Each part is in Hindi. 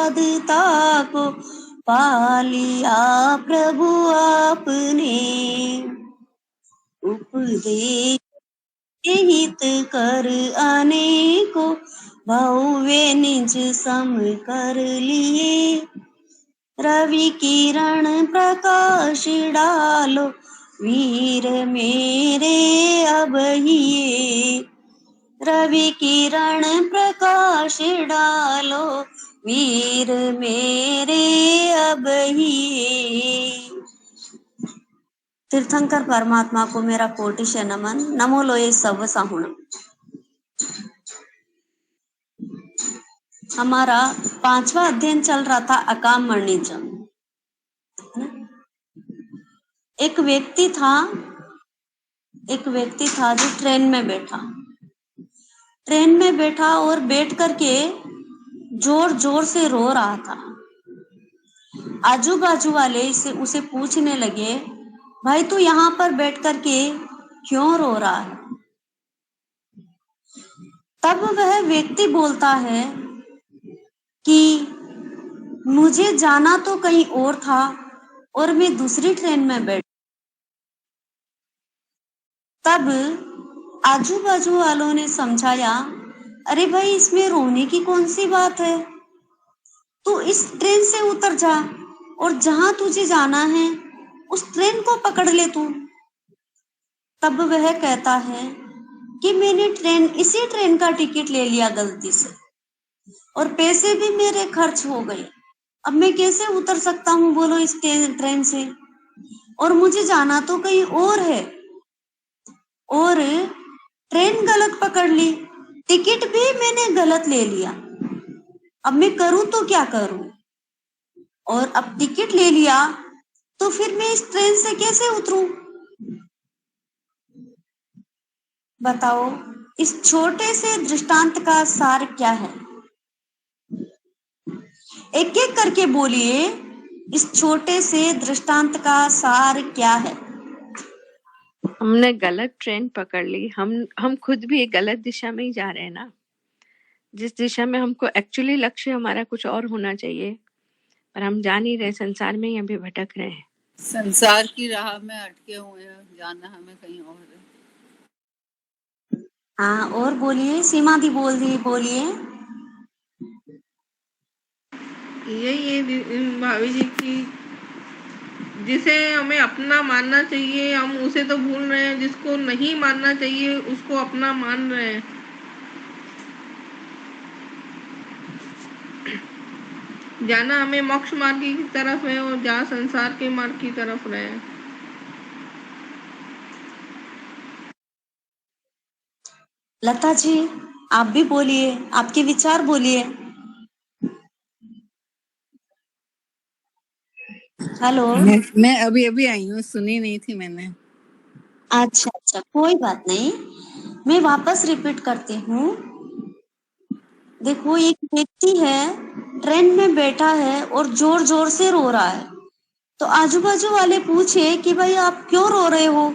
साधता को पालिया प्रभु आपने। उपदेश हित कर अनेको भव्य निज सम कर लिए। रवि किरण प्रकाश डालो वीर मेरे अबहिए। रवि किरण प्रकाश डालो वीर मेरे अबहिए। तीर्थंकर परमात्मा को मेरा कोटिश नमन। नमो लोये सव साहुणम। हमारा 5वां अध्ययन चल रहा था अकाम वर्णिजम। एक व्यक्ति था जो ट्रेन में बैठा और बैठ करके जोर जोर से रो रहा था। आजू बाजू वाले उसे पूछने लगे, भाई तू यहाँ पर बैठ करके क्यों रो रहा है? तब वह व्यक्ति बोलता है कि मुझे जाना तो कहीं और था और मैं दूसरी ट्रेन में बैठ। तब आजू बाजू वालों ने समझाया, अरे भाई इसमें रोने की कौन सी बात है, तू इस ट्रेन से उतर जा और जहां तुझे जाना है उस ट्रेन को पकड़ ले तू। तब वह कहता है कि मैंने इसी ट्रेन का टिकट ले लिया गलती से और पैसे भी मेरे खर्च हो गए। अब मैं कैसे उतर सकता हूँ बोलो इस ट्रेन से, और मुझे जाना तो कहीं और है और ट्रेन गलत पकड़ ली, टिकट भी मैंने गलत ले लिया। अब मैं करूं तो क्या करूं? और अब टिकट ले लिया तो फिर मैं इस ट्रेन से कैसे उतरूं? बताओ इस छोटे से दृष्टांत का सार क्या है? एक एक करके बोलिए, इस छोटे से दृष्टांत का सार क्या है? हमने गलत ट्रेन पकड़ ली। हम खुद भी एक गलत दिशा में ही जा रहे हैं ना, जिस दिशा में हमको एक्चुअली लक्ष्य हमारा कुछ और होना चाहिए, पर हम जा नहीं रहे, संसार में ही अभी भटक रहे हैं। संसार की राह में अटके हुए हैं, जाना हमें कहीं और है। हाँ और बोलिए, सीमा दी बोलिए। यही भाभी जी की जिसे हमें अपना मानना चाहिए हम उसे तो भूल रहे हैं, जिसको नहीं मानना चाहिए उसको अपना मान रहे हैं। जाना हमें मोक्ष मार्ग की तरफ है और जहाँ संसार के मार्ग की तरफ रहे हैं। लता जी आप भी बोलिए, आपके विचार बोलिए। हेलो। मैं अभी आई हूँ, सुनी नहीं थी मैंने। अच्छा कोई बात नहीं, मैं वापस रिपीट करती हूँ। देखो एक व्यक्ति है, ट्रेन में बैठा है और जोर जोर से रो रहा है। तो आजू बाजू वाले पूछे कि भाई आप क्यों रो रहे हो?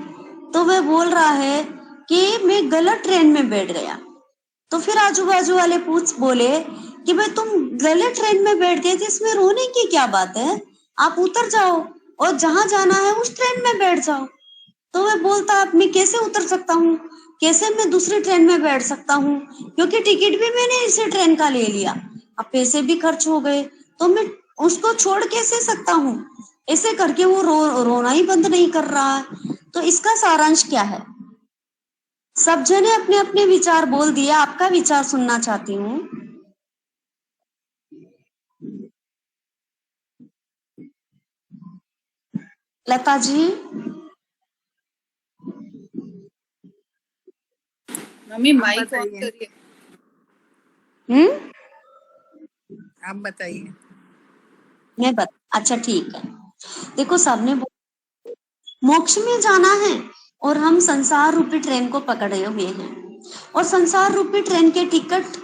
तो वह बोल रहा है कि मैं गलत ट्रेन में बैठ गया। तो फिर आजू बाजू वाले बोले कि भाई तुम गलत ट्रेन में बैठ गए थे, इसमें रोने की क्या बात है, आप उतर जाओ और जहां जाना है उस ट्रेन में बैठ जाओ। तो वह बोलता अब मैं कैसे उतर सकता हूँ, कैसे मैं दूसरी ट्रेन में बैठ सकता हूँ, क्योंकि टिकट भी मैंने इसी ट्रेन का ले लिया, अब पैसे भी खर्च हो गए, तो मैं उसको छोड़ कैसे सकता हूँ? ऐसे करके वो रोना ही बंद नहीं कर रहा है। तो इसका सारांश क्या है? सब जने अपने अपने विचार बोल दिए, आपका विचार सुनना चाहती हूँ। Lata ji. Mummy mic on करिए। आप बताइए। अच्छा ठीक है। देखो सबने मोक्ष में जाना है और हम संसार रूपी ट्रेन को पकड़े हुए हैं, और संसार रूपी ट्रेन के टिकट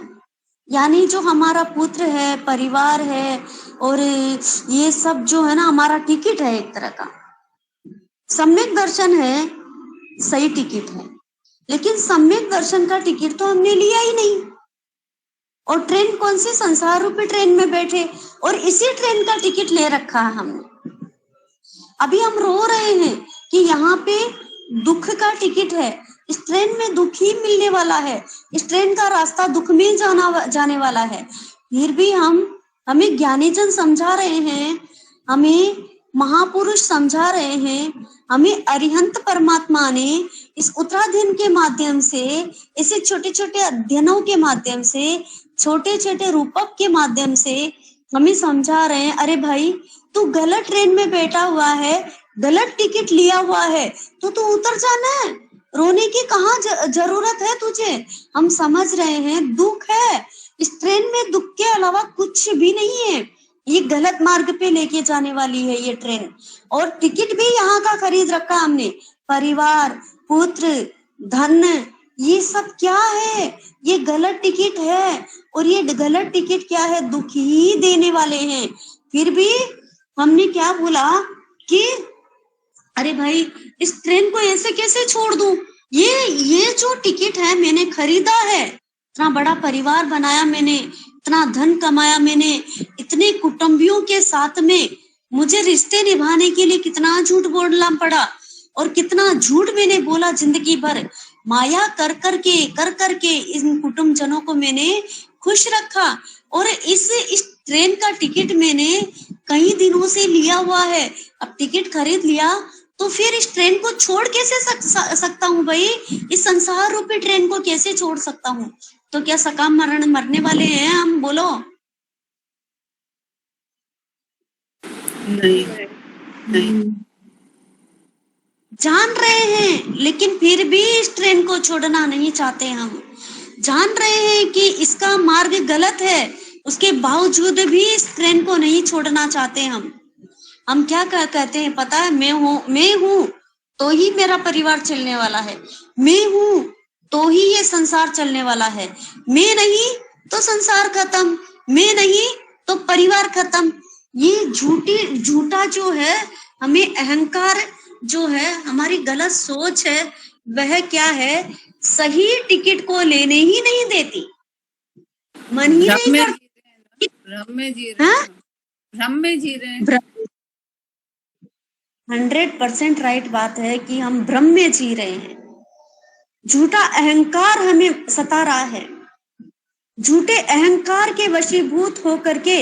यानी जो हमारा पुत्र है, परिवार है, और ये सब जो है ना हमारा टिकट है, एक तरह का सम्यक दर्शन है, सही टिकट है। लेकिन सम्यक दर्शन का टिकट तो हमने लिया ही नहीं, और ट्रेन कौन सी, संसार रूपी ट्रेन में बैठे और इसी ट्रेन का टिकट ले रखा है हमने। अभी हम रो रहे हैं कि यहाँ पे दुख का टिकट है, इस ट्रेन में दुख ही मिलने वाला है, इस ट्रेन का रास्ता दुख में जाने वाला है। फिर भी हमें ज्ञानीजन समझा रहे हैं, हमें महापुरुष समझा रहे हैं, हमें अरिहंत परमात्मा ने इस उत्तराधीन के माध्यम से, इसे छोटे छोटे अध्ययनों के माध्यम से, छोटे छोटे रूपक के माध्यम से हमें समझा रहे हैं, अरे भाई तू गलत ट्रेन में बैठा हुआ है, गलत टिकट लिया हुआ है, तो तू उतर जाना है, रोने की कहाँ जरूरत है तुझे। हम समझ रहे हैं दुख है, इस ट्रेन में दुख के अलावा कुछ भी नहीं है, ये गलत मार्ग पे लेके जाने वाली है ये ट्रेन। और टिकट भी यहाँ का खरीद रखा हमने, परिवार, पुत्र, धन, ये सब क्या है, ये गलत टिकट है। और ये गलत टिकट क्या है, दुख ही देने वाले हैं। फिर भी हमने क्या बोला कि अरे भाई इस ट्रेन को ऐसे कैसे छोड़ दूं, ये जो टिकट है मैंने खरीदा है, इतना बड़ा परिवार बनाया मैंने, इतना धन कमाया मैंने, इतने कुटुंबियों के साथ में मुझे रिश्ते निभाने के लिए कितना झूठ बोलना पड़ा और कितना झूठ मैंने बोला जिंदगी भर। माया कर करके इन कुटुंब जनों को मैंने खुश रखा और इस ट्रेन का टिकट मैंने कई दिनों से लिया हुआ है। अब टिकट खरीद लिया तो फिर इस ट्रेन को छोड़ कैसे सकता हूँ भाई, इस संसार रूपी ट्रेन को कैसे छोड़ सकता हूँ। तो क्या सकाम मरने वाले हैं हम, बोलो? नहीं। जान रहे हैं लेकिन फिर भी इस ट्रेन को छोड़ना नहीं चाहते। हम जान रहे हैं कि इसका मार्ग गलत है, उसके बावजूद भी इस ट्रेन को नहीं छोड़ना चाहते। हम क्या कहते हैं पता है, मैं हूँ तो ही मेरा परिवार चलने वाला है, मैं हूँ तो ही ये संसार चलने वाला है, मैं नहीं तो संसार खत्म, मैं नहीं तो परिवार खत्म। ये झूठा जो है, हमें अहंकार जो है, हमारी गलत सोच है, वह क्या है, सही टिकट को लेने ही नहीं देती, मन ही नहीं करती। भ्रम में जी रहे हैं। 100% राइट बात है कि हम भ्रम में जी रहे हैं। झूठा अहंकार हमें सता रहा है, झूठे अहंकार के वशीभूत होकर के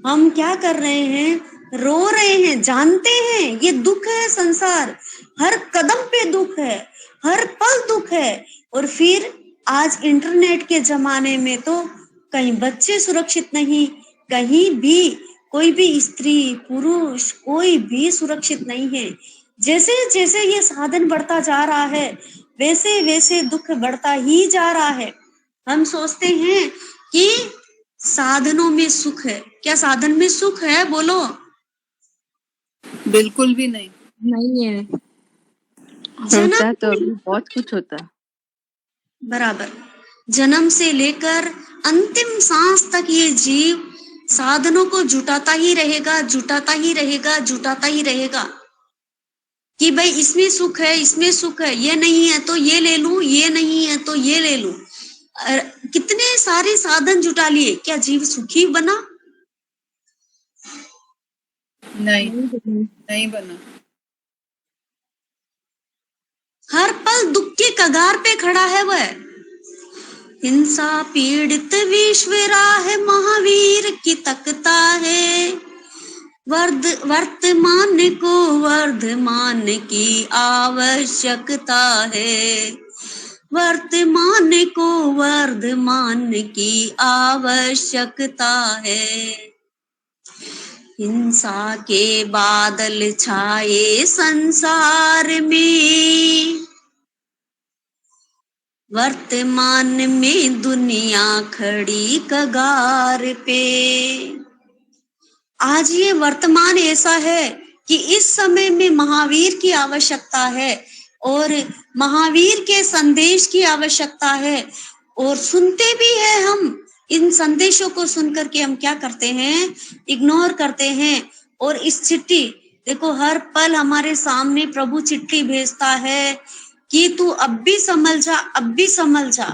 हम क्या कर रहे हैं, रो रहे हैं। जानते हैं ये दुख है, संसार हर कदम पे दुख है, हर पल दुख है। और फिर आज इंटरनेट के जमाने में तो कहीं बच्चे सुरक्षित नहीं, कहीं भी कोई भी स्त्री पुरुष कोई भी सुरक्षित नहीं है। जैसे जैसे ये साधन बढ़ता जा रहा है वैसे वैसे दुख बढ़ता ही जा रहा है। हम सोचते हैं कि साधनों में सुख है, क्या साधन में सुख है, बोलो? बिल्कुल भी नहीं है। होता तो बहुत कुछ होता। बराबर, जन्म से लेकर अंतिम सांस तक ये जीव साधनों को जुटाता ही रहेगा कि भाई इसमें सुख है, इसमें सुख है, ये नहीं है तो ये ले लूं, ये नहीं है तो ये ले लूं। कितने सारे साधन जुटा लिए, क्या जीव सुखी बना? नहीं बना। हर पल दुख के कगार पे खड़ा है वह। हिंसा पीड़ित विश्व राह महावीर की तकता है, वर्तमान को वर्धमान की आवश्यकता है, वर्तमान को वर्धमान की आवश्यकता है। हिंसा के बादल छाए संसार में, वर्तमान में दुनिया खड़ी कगार पे। आज ये वर्तमान ऐसा है कि इस समय में महावीर की आवश्यकता है और महावीर के संदेश की आवश्यकता है। और सुनते भी है हम, इन संदेशों को सुनकर के हम क्या करते हैं, इग्नोर करते हैं। और इस चिट्ठी देखो, हर पल हमारे सामने प्रभु चिट्ठी भेजता है कि तू अब भी संभल जा, अब भी संभल जा।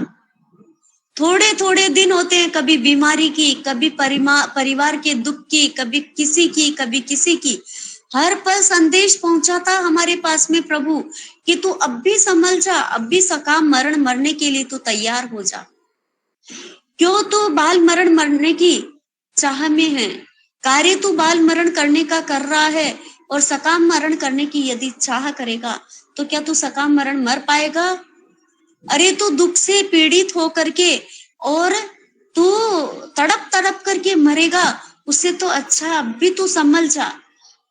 थोड़े थोड़े दिन होते हैं, कभी बीमारी की, कभी परिवार के दुख की, कभी किसी की, कभी किसी की। हर पल संदेश पहुंचाता हमारे पास में प्रभु कि तू अब भी संभल जा, अब भी सकाम मरण मरने के लिए तू तैयार हो जा। क्यों तू बाल मरण मरने की चाह में है? कार्य तू बाल मरण करने का कर रहा है और सकाम मरण करने की यदि चाह करेगा तो क्या तू सकाम मरण मर पाएगा? अरे तू दुख से पीड़ित होकर के और तू तड़प तड़प करके मरेगा, उससे तो अच्छा अब भी तू संभल जा।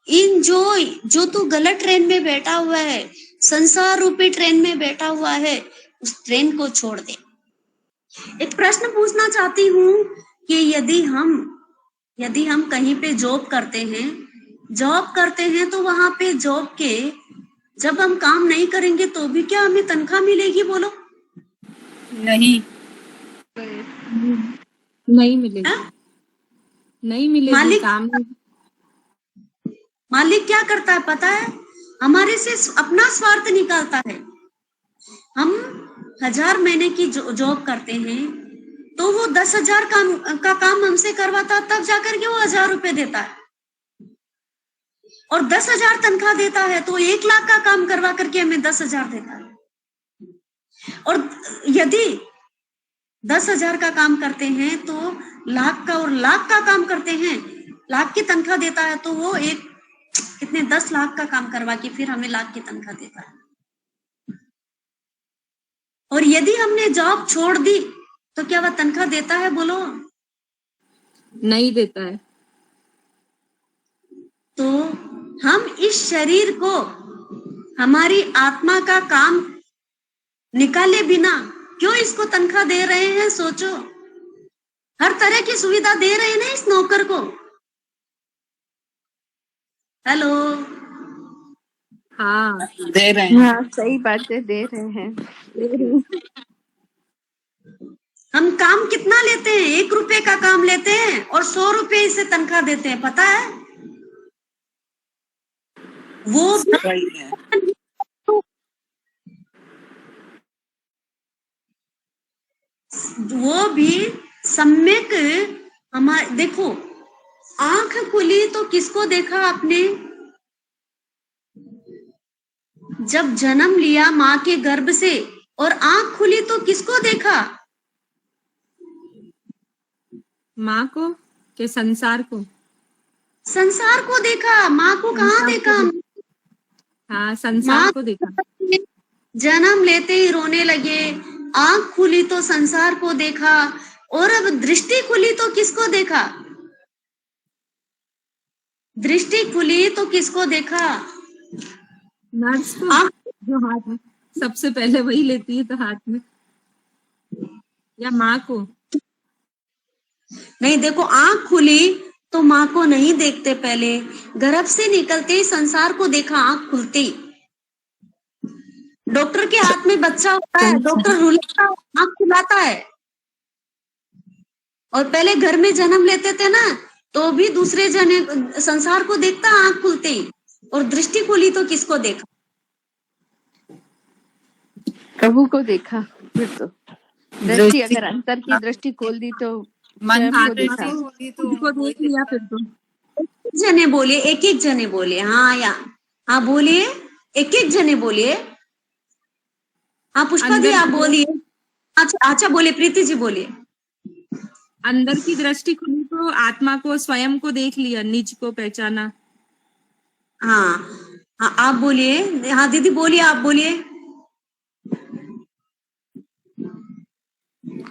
इन जो तू गलत ट्रेन में बैठा हुआ है, संसार रूपी ट्रेन में बैठा हुआ है, उस ट्रेन को छोड़ दे। एक प्रश्न पूछना चाहती हूँ कि यदि हम कहीं पे जॉब करते हैं तो वहां पे जॉब के जब हम काम नहीं करेंगे तो भी क्या हमें तनख्वाह मिलेगी? बोलो। नहीं, नहीं मिलेगी। हाँ? नहीं मिलेगी काम। मालिक क्या करता है पता है? हमारे से अपना स्वार्थ निकालता है। हम 1000 महीने की जॉब करते हैं तो वो 10,000 का काम हमसे करवाता, तब जाकर के वो 1000 रुपए देता है। और 10,000 तनख्वाह देता है तो 1 लाख का काम करवा करके हमें 10,000 देता है। और यदि 10,000 का काम करते हैं तो लाख का काम करते हैं, लाख की तनख्वाह देता है तो वो 10 लाख का काम करवा के फिर हमें लाख की तनख्वाह देता है। और यदि हमने जॉब छोड़ दी तो क्या वह तनख्वाह देता है? बोलो। नहीं देता है। तो हम इस शरीर को, हमारी आत्मा का काम निकाले बिना क्यों इसको तनख्वाह दे रहे हैं? सोचो। हर तरह की सुविधा दे रहे हैं ना इस नौकर को। हेलो। हाँ दे रहे हैं। हाँ सही बात है, दे रहे हैं। हम काम कितना लेते हैं? 1 रुपए का काम लेते हैं और 100 रुपए इसे तनख्वाह देते हैं, पता है? वो भी सम्यक हमारे। देखो, आंख खुली तो किसको देखा आपने? जब जन्म लिया माँ के गर्भ से, और आंख खुली तो किसको देखा? माँ को के संसार को। संसार को देखा। माँ को कहाँ देखा? हाँ, संसार को देखा। जन्म लेते ही रोने लगे, आंख खुली तो संसार को देखा, और अब दृष्टि खुली तो किसको देखा? दृष्टि खुली तो किसको देखा? नर्स को, जो हाथ में सबसे पहले वही लेती है तो हाथ में, या माँ को। नहीं, देखो, आंख खुली तो माँ को नहीं देखते, पहले गर्भ से निकलते ही संसार को देखा। आंख खुलते ही डॉक्टर के हाथ में बच्चा होता है, डॉक्टर रुलाता है, आंख खुलाता है। और पहले घर में जन्म लेते थे ना, तो भी दूसरे जने संसार को देखता आंख खुलते ही। और दृष्टि खुली तो किसको देखा? प्रभु को देखा। फिर तो दृष्टि, अगर अंतर की दृष्टि खोल दी तो मन स्वयं को की देखा। होगी तो उनको देख लिया फिर तो। जने बोलिए, एक जने बोलिए। हाँ बोलिए, एक जने बोलिए। हाँ पुष्पा दी, आप बोलिए। अच्छा बोलिए, प्रीति जी बोलिए। अंदर की दृष्टि खुली तो आत्मा को, स्वयं को देख लिया, निज को पहचाना। हाँ आप बोलिए। हाँ दीदी बोलिए, आप बोलिए।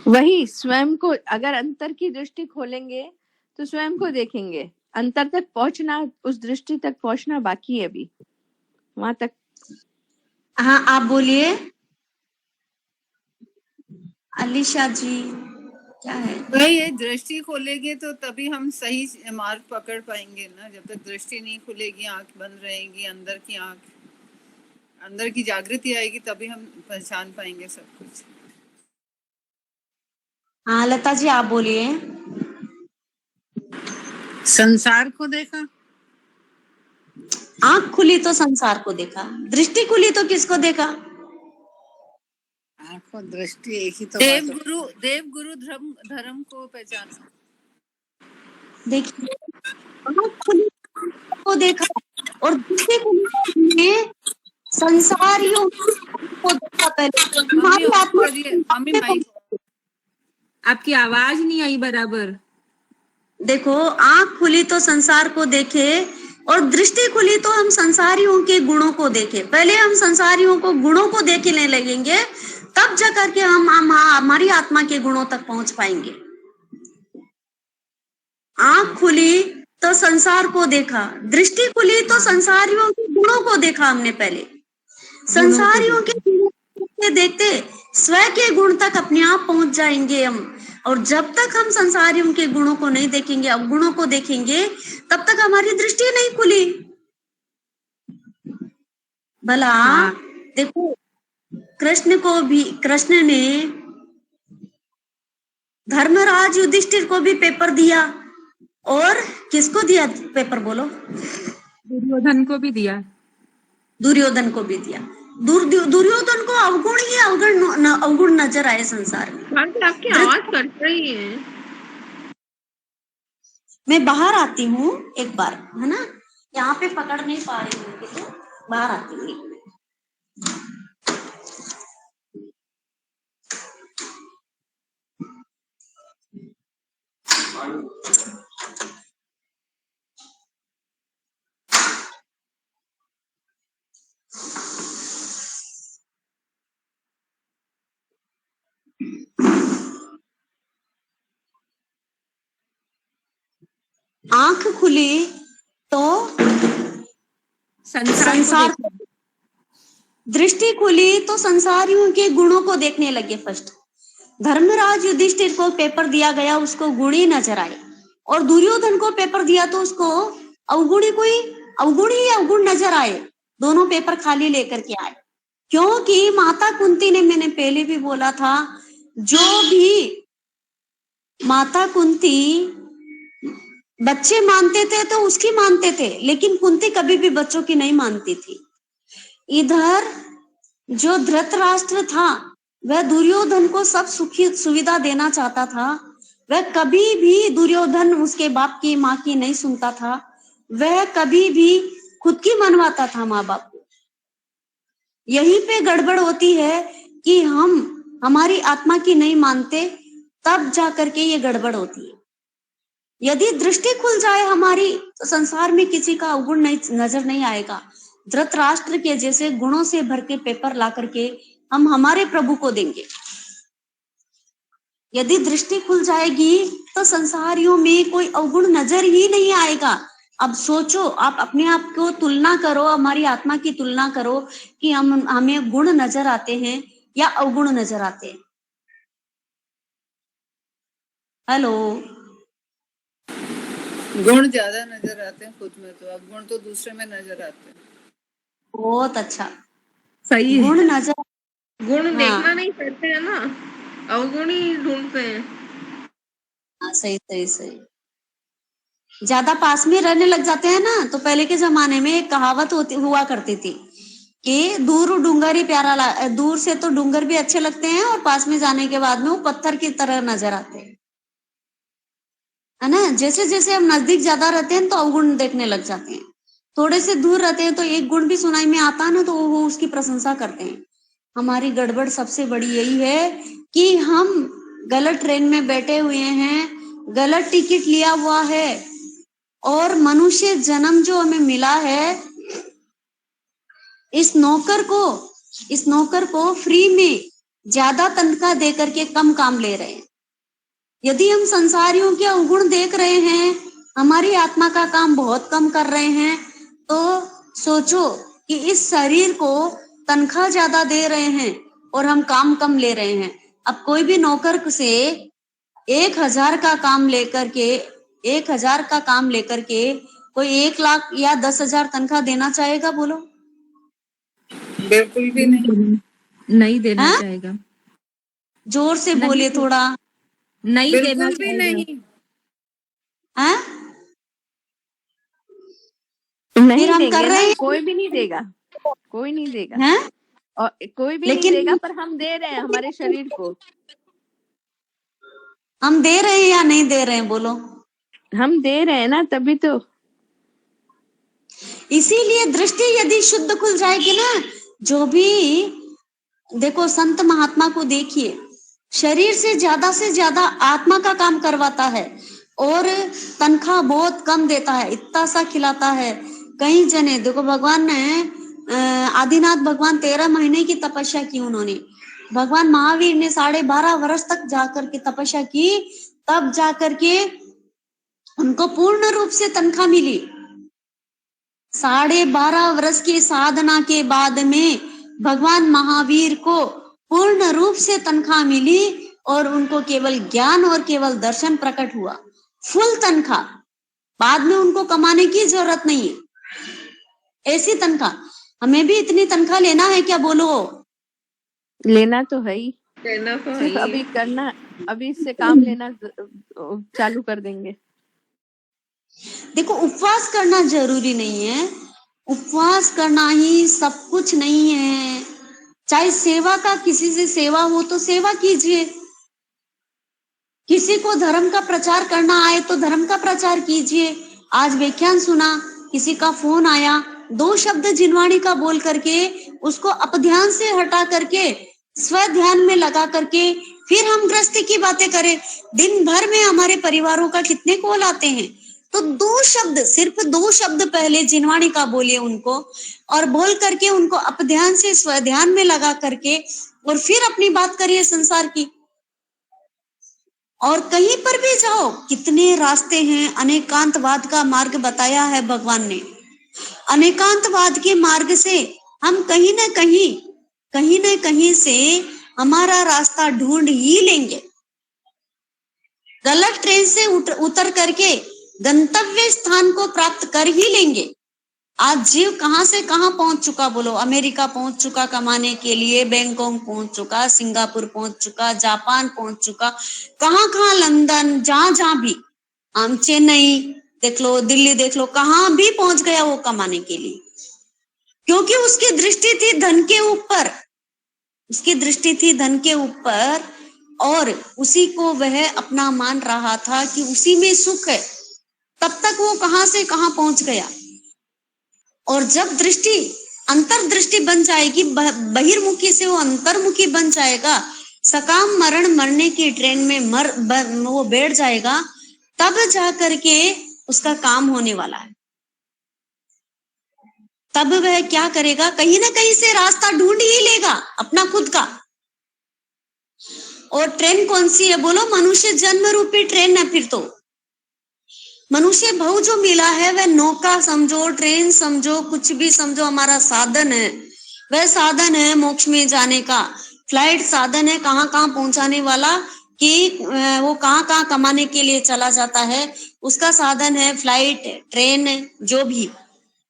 वही स्वयं को, अगर अंतर की दृष्टि खोलेंगे तो स्वयं को देखेंगे। अंतर तक पहुंचना, उस दृष्टि तक पहुंचना बाकी है अभी, वहां तक। हाँ आप बोलिए। अलीशा जी, क्या है? वही है, दृष्टि खोलेंगे तो तभी हम सही मार्ग पकड़ पाएंगे ना। जब तक दृष्टि नहीं खुलेगी, आंख बंद रहेगी, अंदर की आंख, अंदर की जागृति आएगी, तभी हम पहचान पाएंगे सब कुछ। हाँ लता जी, आप बोलिए। संसार को देखा। आंख खुली तो संसार को देखा, दृष्टि खुली तो किसको देखा? आंखों दृष्टि एक ही तो देव बात गुरु धर्म को पहचाना। देखिए, आँख खुली को देखा और दूसरे खुली संसारियों को देखा पहले। मम्मी हमारी ऑफ आत्मा करिए, मम्मी माइक। आपकी आवाज नहीं आई बराबर। देखो, आंख खुली तो संसार को देखे और दृष्टि खुली तो हम संसारियों के गुणों को देखे। पहले हम संसारियों को गुणों को देखने लगेंगे, तब जाकर के हम हमारी आत्मा के गुणों तक पहुंच पाएंगे। आंख खुली तो संसार को देखा, दृष्टि खुली तो संसारियों के गुणों को देखा हमने पहले। संसारियों के गुणों को देखते स्वयं के गुण तक अपने आप पहुंच जाएंगे हम। और जब तक हम संसारियों के गुणों को नहीं देखेंगे, अवगुणों को देखेंगे, तब तक हमारी दृष्टि नहीं खुली। भला देखो, कृष्ण ने धर्मराज युधिष्ठिर को भी पेपर दिया, और किसको दिया पेपर बोलो? दुर्योधन को भी दिया। दुर्योधन को भी दिया। दुर्योधन को अवगुण ही अवगुण नजर आए संसार में। आपकी आवाज कट रही है। मैं बाहर आती हूँ एक बार, है ना, यहाँ पे पकड़ नहीं पा रही हूँ, तो बाहर आती हूँ। आंख खुली तो संसार, दृष्टि खुली तो संसारियों के गुणों को देखने लगे। फर्स्ट धर्मराज युधिष्ठिर को पेपर दिया गया, उसको गुणी नजर आए, और दुर्योधन को पेपर दिया तो उसको अवगुणी अवगुण नजर आए। दोनों पेपर खाली लेकर के आए, क्योंकि माता कुंती ने, मैंने पहले भी बोला था, जो भी माता कुंती बच्चे मानते थे तो उसकी मानते थे, लेकिन कुंती कभी भी बच्चों की नहीं मानती थी। इधर जो धृतराष्ट्र था, वह दुर्योधन को सब सुविधा देना चाहता था। वह कभी भी दुर्योधन उसके बाप की, माँ की नहीं सुनता था। वह कभी भी खुद की मनवाता था माँ बाप को। यहीं पे गड़बड़ होती है कि हम हमारी आत्मा की नहीं मानते, तब जाकर के ये गड़बड़ होती है। यदि दृष्टि खुल जाए हमारी, तो संसार में किसी का अवगुण नजर नहीं आएगा। धृतराष्ट्र के जैसे गुणों से भर के पेपर ला करके हम हमारे प्रभु को देंगे। यदि दृष्टि खुल जाएगी तो संसारियों में कोई अवगुण नजर ही नहीं आएगा। अब सोचो, आप अपने आप को तुलना करो, हमारी आत्मा की तुलना करो कि हमें गुण नजर आते हैं या अवगुण नजर आते हैं। हेलो, गुण ज्यादा नजर आते हैं खुद में, तो अवगुण तो दूसरे में नजर आते हैं। बहुत अच्छा, सही गुण नजर, गुण देखना नहीं चाहते हैं ना, अवगुण ही ढूंढते हैं। हाँ, सही। ज्यादा पास में रहने लग जाते हैं ना, तो पहले के जमाने में एक कहावत हुआ करती थी कि दूर डूंगर ही प्यारा, दूर से तो डूंगर भी अच्छे लगते हैं और पास में जाने के बाद में वो पत्थर की तरह नजर आते हैं, है ना। जैसे जैसे हम नजदीक ज्यादा रहते हैं तो अवगुण देखने लग जाते हैं, थोड़े से दूर रहते हैं तो एक गुण भी सुनाई में आता ना, तो वो उसकी प्रशंसा करते हैं। हमारी गड़बड़ सबसे बड़ी यही है कि हम गलत ट्रेन में बैठे हुए हैं, गलत टिकट लिया हुआ है, और मनुष्य जन्म जो हमें मिला है, इस नौकर को फ्री में ज्यादा तनख्वाह दे करके कम काम ले रहे हैं। यदि हम संसारियों के अवगुण देख रहे हैं, हमारी आत्मा का काम बहुत कम कर रहे हैं, तो सोचो कि इस शरीर को तनख्वाह ज्यादा दे रहे हैं और हम काम कम ले रहे हैं। अब कोई भी नौकर से 1000 का काम लेकर के कोई 1 लाख या 10,000 तनख्वाह देना चाहेगा? बोलो, बिल्कुल भी नहीं देना चाहेगा। जोर से बोले थोड़ा। नहीं देना बिल्कुल भी नहीं। हैं? नहीं हम देंगे कर रहे ना, हैं, कोई भी नहीं देगा, कोई नहीं देगा। हैं? और कोई भी नहीं लेकिन देगा, पर हम दे रहे हैं हमारे शरीर को। हम दे रहे हैं या नहीं दे रहे हैं बोलो? हम दे रहे हैं ना, तभी तो। इसीलिए दृष्टि यदि शुद्ध खुल जाएगी ना, जो भी देखो संत महात्मा को देखिए, शरीर से ज्यादा आत्मा का काम करवाता है और तनख्वाह बहुत कम देता है, इतना सा खिलाता है। कई जने देखो, भगवान ने आदिनाथ भगवान 13 महीने की तपस्या की उन्होंने। भगवान महावीर ने 12.5 वर्ष तक जाकर के तपस्या की, तब जाकर के उनको पूर्ण रूप से तनख्वाह मिली। 12.5 वर्ष की साधना के बाद में भगवान महावीर को पूर्ण रूप से तनख्वाह मिली और उनको केवल ज्ञान और केवल दर्शन प्रकट हुआ, फुल तनख्वाह। बाद में उनको कमाने की जरूरत नहीं है, ऐसी तनख्वाह। हमें भी इतनी तनख्वाह लेना है क्या बोलो? लेना तो है ही, लेना तो है सिर्फ ही। अभी करना, अभी इससे काम लेना चालू कर देंगे। देखो, उपवास करना जरूरी नहीं है, उपवास करना ही सब कुछ नहीं है। चाहे सेवा का, किसी से सेवा हो तो सेवा कीजिए, किसी को धर्म का प्रचार करना आए तो धर्म का प्रचार कीजिए। आज व्याख्यान सुना, किसी का फोन आया, 2 शब्द जिनवाणी का बोल करके उसको अपध्यान से हटा करके स्व ध्यान में लगा करके फिर हम गृहस्थी की बातें करें। दिन भर में हमारे परिवारों का कितने कॉल आते हैं, तो 2 शब्द, सिर्फ 2 शब्द पहले जिनवाणी का बोलिए उनको, और बोल करके उनको अपध्यान से स्व ध्यान में लगा करके और फिर अपनी बात करिए संसार की। और कहीं पर भी जाओ, कितने रास्ते हैं, अनेकांतवाद का मार्ग बताया है भगवान ने। अनेकांतवाद के मार्ग से हम कहीं ना कहीं से हमारा रास्ता ढूंढ ही लेंगे। गलत ट्रेन से उतर करके गंतव्य स्थान को प्राप्त कर ही लेंगे। आज जीव कहां से कहां पहुंच चुका बोलो? अमेरिका पहुंच चुका कमाने के लिए, बैंकॉक पहुंच चुका, सिंगापुर पहुंच चुका, जापान पहुंच चुका, कहां लंदन, जहां भी, हम चेन्नई देख लो, दिल्ली देख लो, कहां भी पहुंच गया वो कमाने के लिए, क्योंकि उसकी दृष्टि थी धन के ऊपर, उसकी दृष्टि थी धन के ऊपर, और उसी को वह अपना मान रहा था कि उसी में सुख है। तब तक वो कहां से कहां पहुंच गया। और जब दृष्टि अंतर्दृष्टि बन जाएगी, बहिर्मुखी से वो अंतर्मुखी बन जाएगा, सकाम मरण मरने की ट्रेन में वो बैठ जाएगा, तब जा करके उसका काम होने वाला है। तब वह क्या करेगा? कहीं ना कहीं से रास्ता ढूंढ ही लेगा अपना खुद का। और ट्रेन कौन सी है बोलो? मनुष्य जन्म रूपी ट्रेन है। फिर तो मनुष्य भाव जो मिला है वह नौका समझो, ट्रेन समझो, कुछ भी समझो, हमारा साधन है। वह साधन है मोक्ष में जाने का। फ्लाइट साधन है कहाँ कहाँ पहुंचाने वाला, कि वो कहाँ कहाँ कमाने के लिए चला जाता है, उसका साधन है फ्लाइट, ट्रेन, जो भी।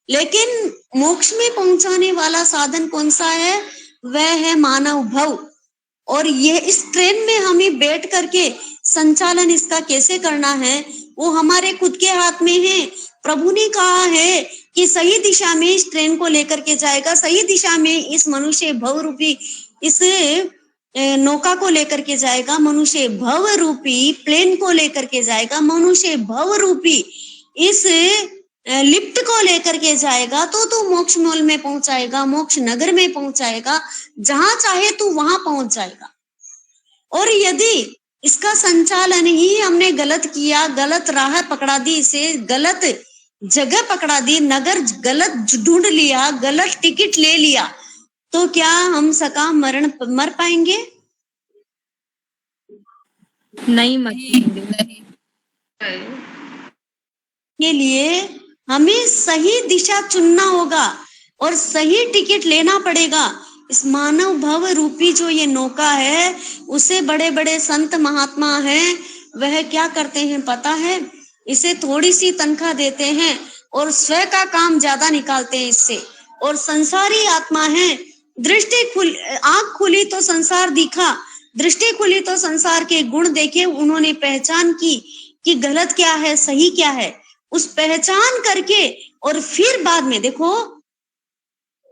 लेकिन मोक्ष में पहुंचाने वाला साधन कौन सा है? वह है मानव भव। और ये इस ट्रेन में हमें बैठ करके संचालन इसका कैसे करना है, वो हमारे खुद के हाथ में है। प्रभु ने कहा है कि सही दिशा में इस ट्रेन को लेकर के जाएगा, सही दिशा में इस मनुष्य भव रूपी इस नौका को लेकर के जाएगा, मनुष्य भव रूपी प्लेन को लेकर के जाएगा, मनुष्य भव रूपी इस लिफ्ट को लेकर के जाएगा, तो मोक्ष मोल में पहुंचाएगा, मोक्ष नगर में पहुंचाएगा, जहां चाहे तू वहां पहुंच जाएगा। और यदि इसका संचालन ही हमने गलत किया, गलत राह पकड़ा दी, इसे गलत जगह पकड़ा दी, नगर गलत ढूंढ लिया, गलत टिकट ले लिया, तो क्या हम सकाम मरण मर पाएंगे? नहीं मत नहीं। के लिए हमें सही दिशा चुनना होगा और सही टिकट लेना पड़ेगा। इस मानव भव रूपी जो ये नौका है, उसे बड़े बड़े संत महात्मा हैं, वह क्या करते हैं पता है? इसे थोड़ी सी तनख्वाह देते हैं और स्व का काम ज्यादा निकालते हैं इससे। और संसारी आत्मा है, आंख खुली तो संसार दिखा, दृष्टि खुली तो संसार के गुण देखे, उन्होंने पहचान की कि गलत क्या है, सही क्या है, उस पहचान करके और फिर बाद में देखो,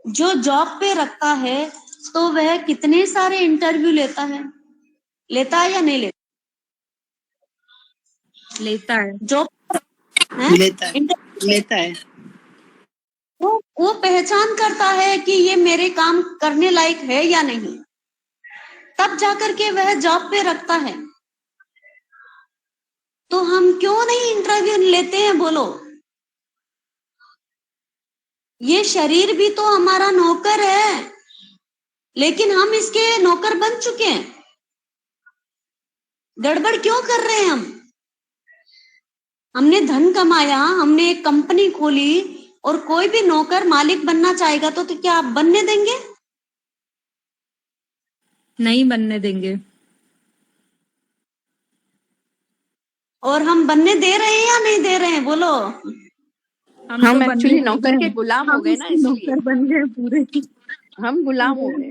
जो जॉब पे रखता है तो वह कितने सारे इंटरव्यू लेता है या नहीं लेता? लेता है। जो लेता है वो पहचान करता है कि ये मेरे काम करने लायक है या नहीं, तब जाकर के वह जॉब पे रखता है। तो हम क्यों नहीं इंटरव्यू लेते हैं बोलो? ये शरीर भी तो हमारा नौकर है, लेकिन हम इसके नौकर बन चुके हैं। गड़बड़ क्यों कर रहे हैं हम? हमने धन कमाया, हमने एक कंपनी खोली, और कोई भी नौकर मालिक बनना चाहेगा तो क्या आप बनने देंगे? नहीं बनने देंगे। और हम बनने दे रहे हैं या नहीं दे रहे हैं बोलो? हम तो बनने एक्चुअली दे नौकर रहे के हैं। गुलाम हो हम गए ना, उसके इसलिए नौकर बन गए पूरे। हम गुलाम हो गए।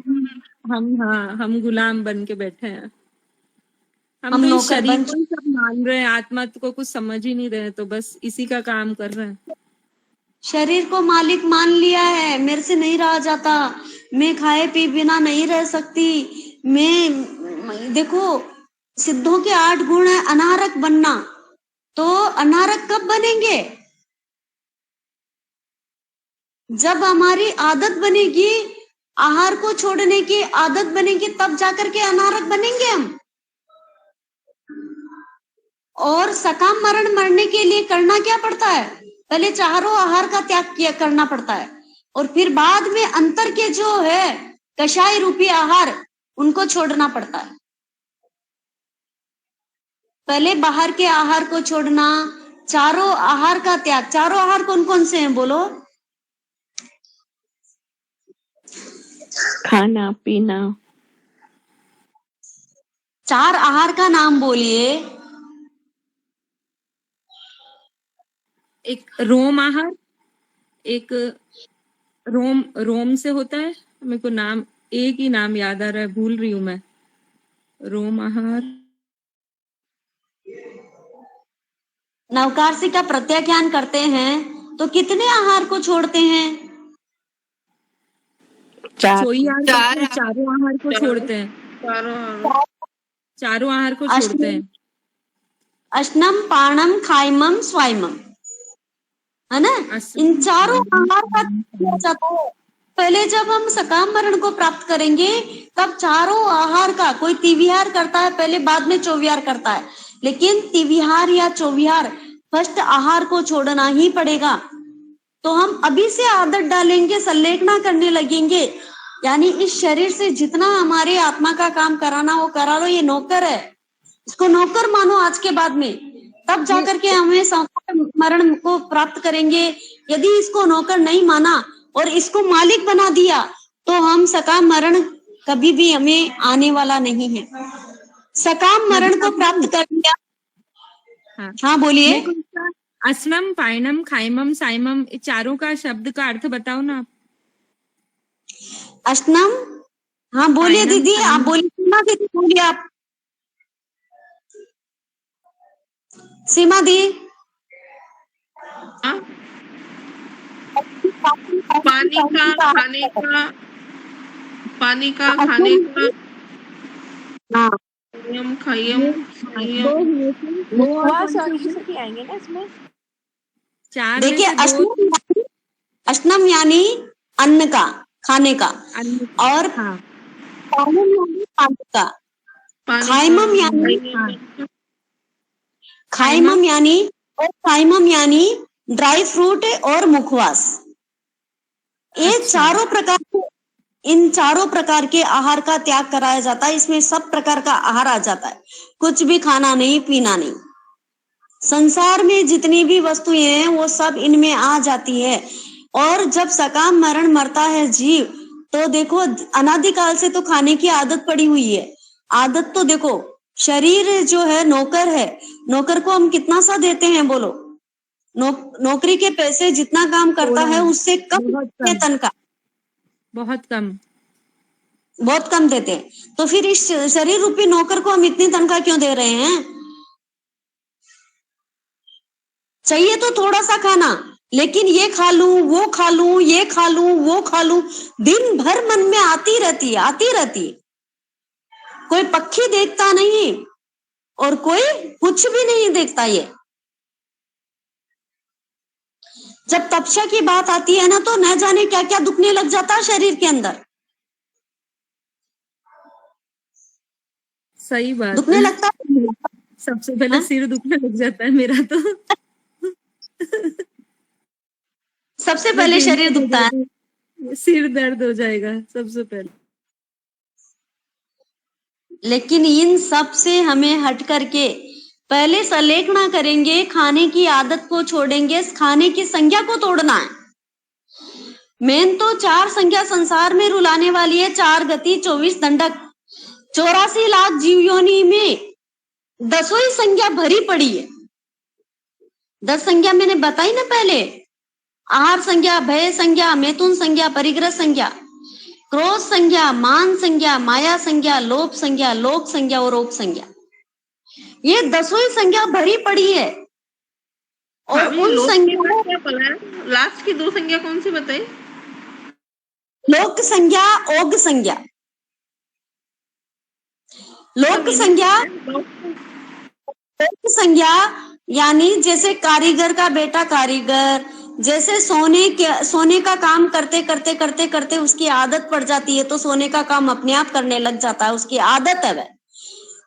हम गुलाम बन के बैठे हैं। हम हम तो इस नौकर शरीर बन को ही सब मान रहे हैं, आत्मा को कुछ समझ ही नहीं रहे, तो बस इसी का काम कर रहे हैं। शरीर को मालिक मान लिया है, मेरे से नहीं रहा जाता, मैं खाए पी बिना नहीं रह सकती, मैं देखो सिद्धों के 8 गुण है अनारक बनना, तो अनारक कब बनेंगे? जब हमारी आदत बनेगी, आहार को छोड़ने की आदत बनेगी, तब जाकर के अनारक बनेंगे हम। और सकाम मरण मरने के लिए करना क्या पड़ता है? पहले चारों आहार का त्याग किया करना पड़ता है, और फिर बाद में अंतर के जो है कषाय रूपी आहार, उनको छोड़ना पड़ता है। पहले बाहर के आहार को छोड़ना, चारों आहार का त्याग। चारों आहार कौन कौन से हैं बोलो? खाना पीना। 4 आहार का नाम बोलिए। एक रोम आहार, एक रोम से होता है, मेरे को नाम एक ही नाम याद आ रहा है, भूल रही हूँ मैं। रोम आहार, नवकारसी का प्रत्याख्यान करते हैं तो कितने आहार को छोड़ते हैं? सोई आहार, चारों आहार को छोड़ते हैं। चारों आहार को छोड़ते हैं। अश्नम पाणम खाइमम स्वाइमम, है ना? इन चारों आहार का किया जाता है। पहले जब हम सकाम मरण को प्राप्त करेंगे, तब चारों आहार का, कोई तिविहार करता है पहले, बाद में चौविहार करता है, लेकिन तिविहार या चौविहार फर्स्ट आहार को छोड़ना ही पड़ेगा। तो हम अभी से आदत डालेंगे, संलेखना करने लगेंगे, यानी इस शरीर से जितना हमारे आत्मा का काम कराना हो करा लो, ये नौकर है, इसको नौकर मानो आज के बाद में, तब जाकर के हमें सकाम मरण को प्राप्त करेंगे। यदि इसको नौकर नहीं माना और इसको मालिक बना दिया, तो हम सकाम मरण कभी भी हमें आने वाला नहीं है। सकाम मरण को प्राप्त कर लिया। हाँ बोलिए। असनम पायनम खाइमम साइमम, ये चारों का शब्द का अर्थ बताओ ना आप। अष्टनम, हाँ बोलिए पायनम, दीदी, आप बोलिए। सीमा दीदी बोलिए आप। सीमा दी। पानी का खाने का, पानी का खाने का, हाँ खाइयम मुखवास और ये सब भी आएंगे ना इसमें। चार देखिए, अष्टनम यानी अन्न का, खाने का, और पानम यानी पानी का, खाइमम यानी और साइमम यानी ड्राई फ्रूट और मुखवास। ये चारों प्रकार के, इन चारों प्रकार के आहार का त्याग कराया जाता है। इसमें सब प्रकार का आहार आ जाता है, कुछ भी खाना नहीं, पीना नहीं। संसार में जितनी भी वस्तुएं हैं वो सब इनमें आ जाती है। और जब सकाम मरण मरता है जीव, तो देखो अनादिकाल से तो खाने की आदत पड़ी हुई है। आदत तो देखो, शरीर जो है नौकर है, नौकर को हम कितना सा देते हैं बोलो? नौकरी के पैसे जितना काम करता है उससे कम वेतन का, बहुत कम, बहुत कम देते हैं। तो फिर इस शरीर रूपी नौकर को हम इतनी तनख्वाह क्यों दे रहे हैं? चाहिए तो थोड़ा सा खाना, लेकिन ये खा लूं, वो खा लूं, ये खा लूं, वो खा लूं, दिन भर मन में आती रहती है। कोई पक्षी देखता नहीं और कोई कुछ भी नहीं देखता। ये जब तपस्या की बात आती है ना, तो न जाने क्या क्या दुखने लग जाता है शरीर के अंदर, सही बात दुखने है। लगता है। सबसे पहले हाँ? सिर दुखने लग जाता है मेरा तो। सबसे मैं पहले टेंशन शरीर हो दुखता है। जाती, सिर दर्द हो जाएगा सबसे पहले। लेकिन इन सब से हमें हट करके पहले सलेखना करेंगे, खाने की आदत को छोड़ेंगे, खाने की संज्ञा को तोड़ना है। मेन तो 4 संज्ञा संसार में रुलाने वाली है, 4 गति 24 दंडक, 84 लाख जीव योनि में 10 ही संज्ञा भरी पड़ी है। 10 संज्ञा मैंने बताई ना पहले, आहार संज्ञा, भय संज्ञा, मैथुन संज्ञा, परिग्रह संज्ञा, क्रोध संज्ञा, मान संज्ञा, माया संज्ञा, लोभ संज्ञा, लोक संज्ञा और रोग संज्ञा। ये 10 ही संज्ञा भरी पड़ी है। और उन संज्ञा, क्या बोला? लास्ट की 2 संज्ञा कौन सी बताई? लोक संज्ञा, ओग संज्ञा। लोक संज्ञा, लोक संज्ञा यानी जैसे कारीगर का बेटा कारीगर, जैसे सोने का काम करते करते करते करते उसकी आदत पड़ जाती है, तो सोने का काम अपने आप करने लग जाता है, उसकी आदत है। वह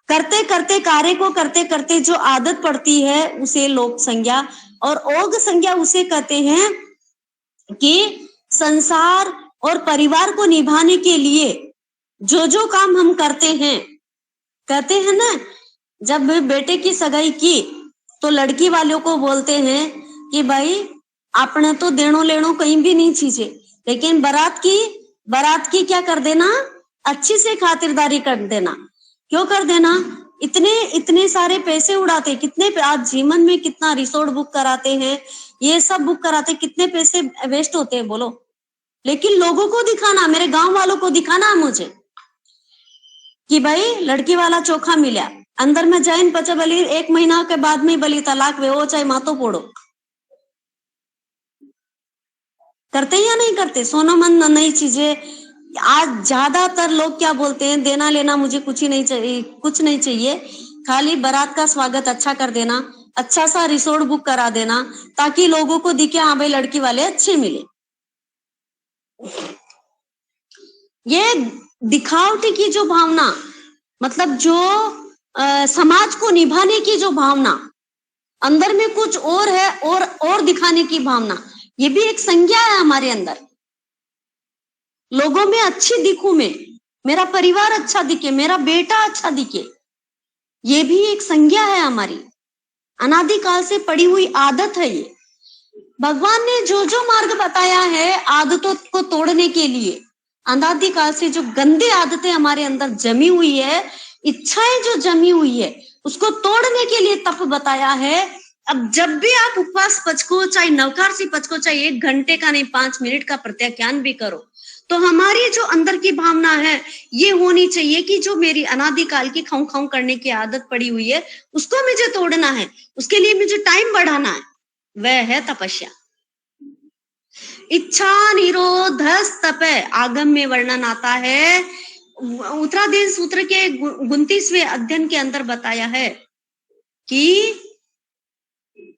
करते करते कार्य को करते करते जो आदत पड़ती है उसे लोक संज्ञा, और ओग संज्ञा उसे कहते हैं कि संसार और परिवार को निभाने के लिए जो जो काम हम करते हैं ना। जब बेटे की सगाई की तो लड़की वालों को बोलते हैं कि भाई आपने तो देनो लेनो कहीं भी नहीं छीजे, लेकिन बारात की क्या कर देना, अच्छी से खातिरदारी कर देना। क्यों कर देना? इतने सारे पैसे उड़ाते, कितने आज जीवन में कितना रिसोर्ट बुक कराते हैं, ये सब बुक कराते, कितने पैसे वेस्ट होते हैं बोलो। लेकिन लोगों को दिखाना, मेरे गांव वालों को दिखाना मुझे कि भाई लड़की वाला चोखा मिला, अंदर में जाइन पचा बली 1 महीना के बाद में बली तलाक वे हो चाहे मातो पोड़ो। करते या नहीं करते? सोना मन नई चीजें। आज ज्यादातर लोग क्या बोलते हैं, देना लेना मुझे कुछ नहीं चाहिए, खाली बारात का स्वागत अच्छा कर देना, अच्छा सा रिसोर्ट बुक करा देना, ताकि लोगों को दिखे हाँ भाई लड़की वाले अच्छे मिले। ये दिखावटी की जो भावना, मतलब जो समाज को निभाने की जो भावना, अंदर में कुछ और है और दिखाने की भावना, ये भी एक संज्ञा है हमारे अंदर। लोगों में अच्छी दिखूं मैं, मेरा परिवार अच्छा दिखे, मेरा बेटा अच्छा दिखे, ये भी एक संज्ञा है हमारी, अनादिकाल से पड़ी हुई आदत है। ये भगवान ने जो जो मार्ग बताया है आदतों को तोड़ने के लिए, अनादिकाल से जो गंदी आदतें हमारे अंदर जमी हुई है, इच्छाएं जो जमी हुई है, उसको तोड़ने के लिए तप बताया है। अब जब भी आप उपवास पचको, चाहे नवकारसी पचको, चाहे 1 घंटे का नहीं 5 मिनट का प्रत्याख्यान भी करो, तो हमारी जो अंदर की भावना है ये होनी चाहिए कि जो मेरी अनादिकाल की खाऊं खाऊं करने की आदत पड़ी हुई है उसको मुझे तोड़ना है, उसके लिए मुझे टाइम बढ़ाना है, वह है तपस्या। इच्छा निरोध तप आगम में वर्णन आता है। उत्तराधीन सूत्र के 29वें अध्ययन के अंदर बताया है कि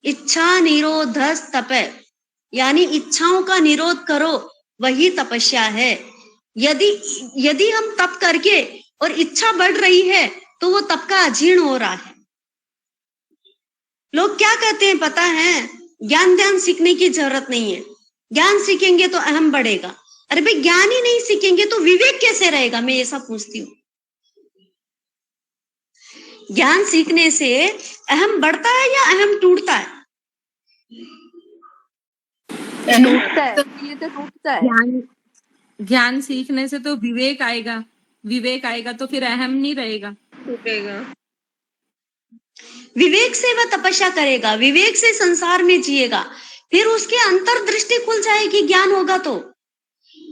इच्छा निरोध तप, यानी इच्छाओं का निरोध करो, वही तपस्या है। यदि हम तप करके और इच्छा बढ़ रही है तो वो तप का अजीर्ण हो रहा है। लोग क्या कहते हैं पता है, ज्ञान ध्यान सीखने की जरूरत नहीं है, ज्ञान सीखेंगे तो अहम बढ़ेगा। अरे भाई ज्ञान ही नहीं सीखेंगे तो विवेक कैसे रहेगा? मैं ये सब पूछती हूँ। ज्ञान सीखने से अहम बढ़ता है या अहम टूटता है? टूटता है, ये तो टूटता है। ज्ञान सीखने से तो विवेक आएगा तो फिर अहम नहीं रहेगा, टूटेगा। विवेक से वह तपस्या करेगा, विवेक से संसार में जिएगा, फिर उसके अंतर्दृष्टि खुल जाएगी, ज्ञान होगा तो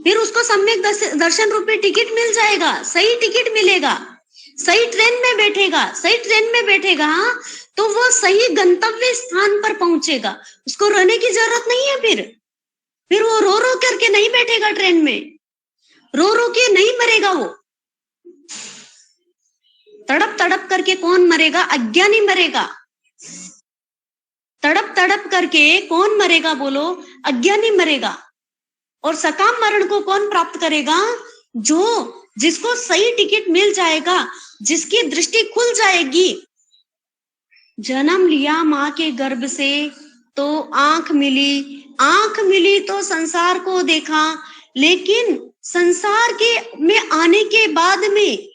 फिर उसको सम्यक दर्शन रूपी टिकट मिल जाएगा, सही टिकट मिलेगा। सही ट्रेन में बैठेगा हाँ, तो वो सही गंतव्य स्थान पर पहुंचेगा, उसको रोने की जरूरत नहीं है। फिर वो रो रो करके नहीं बैठेगा ट्रेन में, रो रो के नहीं मरेगा वो। तड़प तड़प करके कौन मरेगा? अज्ञानी मरेगा। तड़प तड़प करके कौन मरेगा बोलो? अज्ञानी मरेगा। और सकाम मरण को कौन प्राप्त करेगा? जिसको सही टिकट मिल जाएगा, जिसकी दृष्टि खुल जाएगी। जन्म लिया माँ के गर्भ से तो आंख मिली तो संसार को देखा, लेकिन संसार में आने के बाद में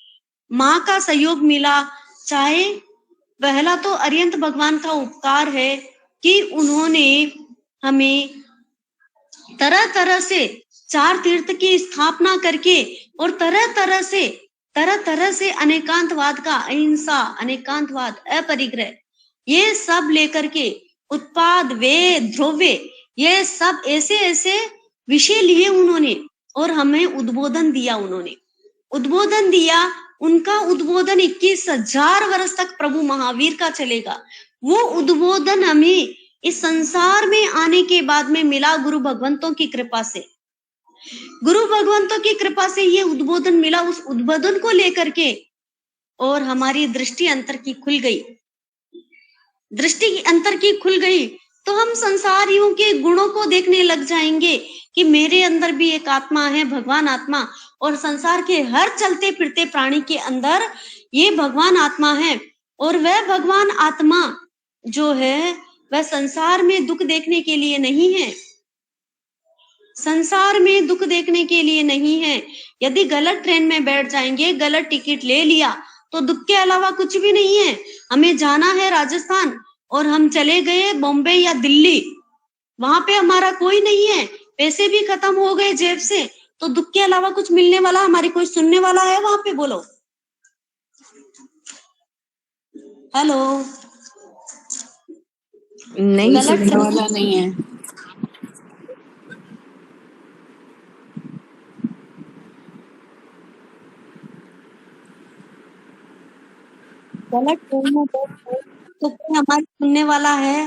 माँ का सहयोग मिला। चाहे पहला तो अरिहंत भगवान का उपकार है कि उन्होंने हमें तरह तरह से 4 तीर्थ की स्थापना करके और तरह तरह से अनेकांतवाद का, अहिंसा, अनेकांतवाद, अपरिग्रह, ये सब लेकर के उत्पाद, वेद, ध्रुव्य, ये सब ऐसे ऐसे विषय लिए उन्होंने और हमें उद्बोधन दिया। उनका उद्बोधन 21,000 वर्ष तक प्रभु महावीर का चलेगा। वो उद्बोधन हमें इस संसार में आने के बाद में मिला गुरु भगवंतों की कृपा से ये उद्बोधन मिला। उस उद्बोधन को लेकर के और हमारी दृष्टि अंतर की खुल गई तो हम संसारियों के गुणों को देखने लग जाएंगे कि मेरे अंदर भी एक आत्मा है, भगवान आत्मा, और संसार के हर चलते फिरते प्राणी के अंदर ये भगवान आत्मा है। और वह भगवान आत्मा जो है वह संसार में दुख देखने के लिए नहीं है। यदि गलत ट्रेन में बैठ जाएंगे, गलत टिकट ले लिया तो दुख के अलावा कुछ भी नहीं है। हमें जाना है राजस्थान और हम चले गए बॉम्बे या दिल्ली, वहां पे हमारा कोई नहीं है, पैसे भी खत्म हो गए जेब से, तो दुख के अलावा कुछ मिलने वाला, हमारी कोई सुनने वाला है वहां पे? बोलो हेलो। नहीं, सुनने वाला नहीं है। गलत ट्रेन में बैठ तो कोई हमारी सुनने वाला है?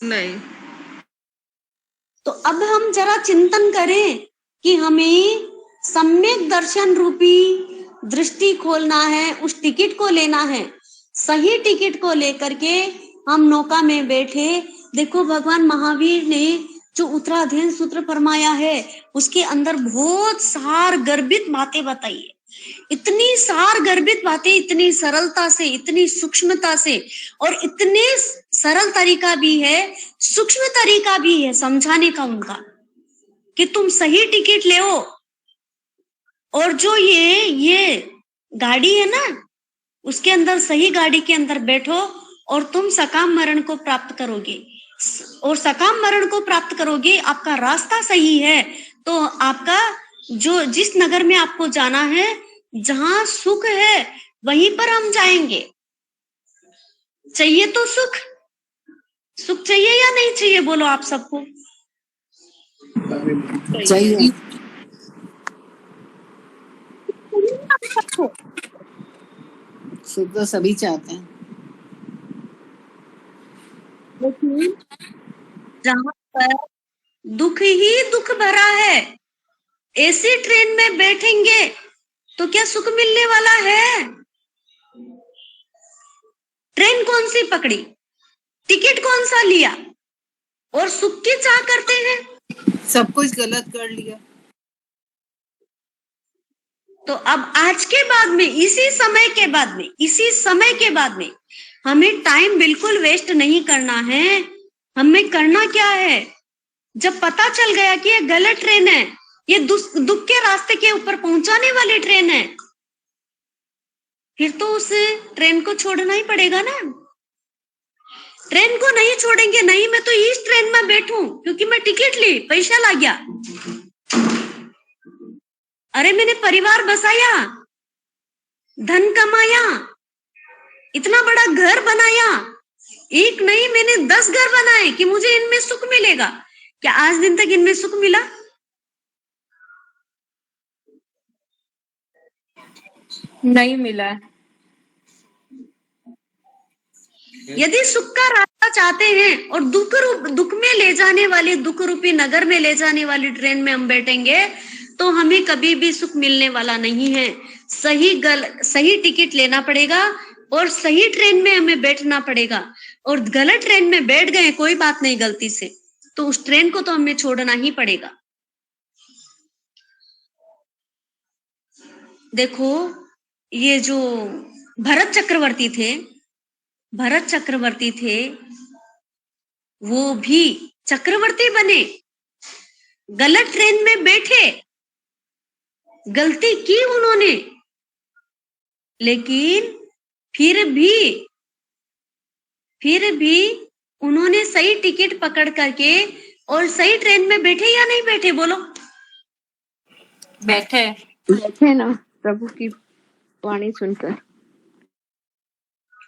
नहीं। तो अब हम जरा चिंतन करें कि हमें सम्यक दर्शन रूपी दृष्टि खोलना है, उस टिकट को लेना है। सही टिकट को लेकर के हम नौका में बैठे। देखो भगवान महावीर ने जो उत्तराधीन सूत्र फरमाया है उसके अंदर बहुत सार गर्भित बातें बताई है। इतनी सार गर्भित बातें, इतनी सरलता से, इतनी सूक्ष्मता से, और इतने सरल तरीका भी है, सूक्ष्म तरीका भी है समझाने का उनका, कि तुम सही टिकट ले हो। और जो ये गाड़ी है ना, उसके अंदर, सही गाड़ी के अंदर बैठो और तुम सकाम मरण को प्राप्त करोगे। और सकाम मरण को प्राप्त करोगे, आपका रास्ता सही है तो आपका जिस नगर में आपको जाना है, जहां सुख है वहीं पर हम जाएंगे। चाहिए तो सुख चाहिए या नहीं चाहिए? बोलो आप सबको। चाहिए। सुख तो सभी चाहते हैं, लेकिन जहां पर दुख ही दुख भरा है, ऐसी ट्रेन में बैठेंगे तो क्या सुख मिलने वाला है? ट्रेन कौन सी पकड़ी, टिकट कौन सा लिया, और सुख की चाह करते हैं, सब कुछ गलत कर लिया। तो अब आज के बाद में, इसी समय के बाद में हमें टाइम बिल्कुल वेस्ट नहीं करना है। हमें करना क्या है, जब पता चल गया कि ये गलत ट्रेन है, ये दुख के रास्ते के ऊपर पहुंचाने वाली ट्रेन है, फिर तो उस ट्रेन को छोड़ना ही पड़ेगा ना। ट्रेन को नहीं छोड़ेंगे, नहीं मैं तो इस ट्रेन में बैठूं क्योंकि मैं टिकट ली, पैसा ला गया, अरे मैंने परिवार बसाया, धन कमाया, इतना बड़ा घर बनाया, एक नहीं मैंने 10 घर बनाए कि मुझे इनमें सुख मिलेगा। क्या आज दिन तक इनमें सुख मिला? नहीं मिला है। यदि सुख का रास्ता चाहते हैं और दुख में ले जाने वाली, दुख रूपी नगर में ले जाने वाली ट्रेन में हम बैठेंगे तो हमें कभी भी सुख मिलने वाला नहीं है। सही टिकट लेना पड़ेगा और सही ट्रेन में हमें बैठना पड़ेगा। और गलत ट्रेन में बैठ गए, कोई बात नहीं, गलती से, तो उस ट्रेन को तो हमें छोड़ना ही पड़ेगा। देखो, ये जो भरत चक्रवर्ती थे, वो भी चक्रवर्ती बने, गलत ट्रेन में बैठे, गलती की उन्होंने, लेकिन फिर भी उन्होंने सही टिकट पकड़ करके और सही ट्रेन में बैठे या नहीं बैठे, बोलो? बैठे ना, प्रभु की वाणी सुनकर,